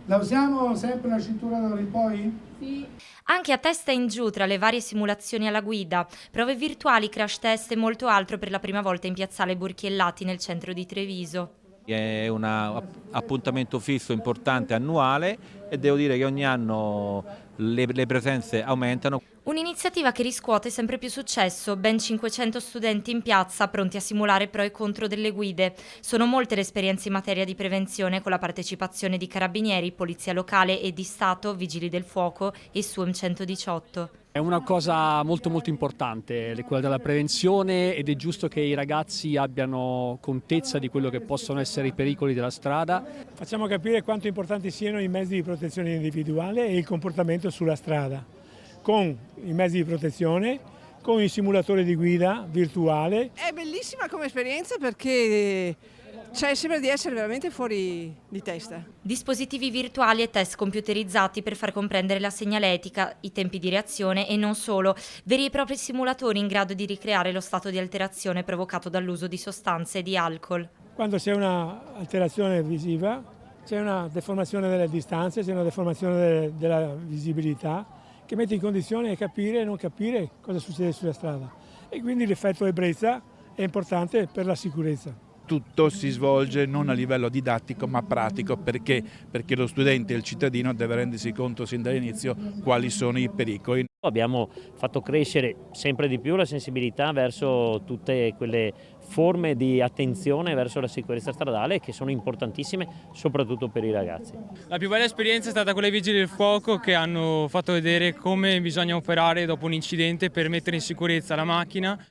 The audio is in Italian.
La usiamo sempre la cintura d'oro in poi? Sì. Anche a testa in giù tra le varie simulazioni alla guida, prove virtuali, crash test e molto altro per la prima volta in piazzale Borchiellati nel centro di Treviso. È un appuntamento fisso importante annuale e devo dire che ogni anno le presenze aumentano. Un'iniziativa che riscuote sempre più successo, ben 500 studenti in piazza pronti a simulare pro e contro delle guide. Sono molte le esperienze in materia di prevenzione con la partecipazione di carabinieri, polizia locale e di Stato, vigili del fuoco e SUEM 118. È una cosa molto importante, quella della prevenzione, ed è giusto che i ragazzi abbiano contezza di quello che possono essere i pericoli della strada. Facciamo capire quanto importanti siano i mezzi di protezione individuale e il comportamento sulla strada, con i mezzi di protezione, con il simulatore di guida virtuale. È bellissima come esperienza perché sembra di essere veramente fuori di testa. Dispositivi virtuali e test computerizzati per far comprendere la segnaletica, i tempi di reazione e non solo, veri e propri simulatori in grado di ricreare lo stato di alterazione provocato dall'uso di sostanze e di alcol. Quando c'è un'alterazione visiva, c'è una deformazione delle distanze, c'è una deformazione della visibilità che mette in condizione di capire e non capire cosa succede sulla strada. E quindi l'effetto ebbrezza è importante per la sicurezza. Tutto si svolge non a livello didattico ma pratico, perché lo studente e il cittadino deve rendersi conto sin dall'inizio quali sono i pericoli. Abbiamo fatto crescere sempre di più la sensibilità verso tutte quelle forme di attenzione verso la sicurezza stradale che sono importantissime soprattutto per i ragazzi. La più bella esperienza è stata quella dei Vigili del Fuoco, che hanno fatto vedere come bisogna operare dopo un incidente per mettere in sicurezza la macchina.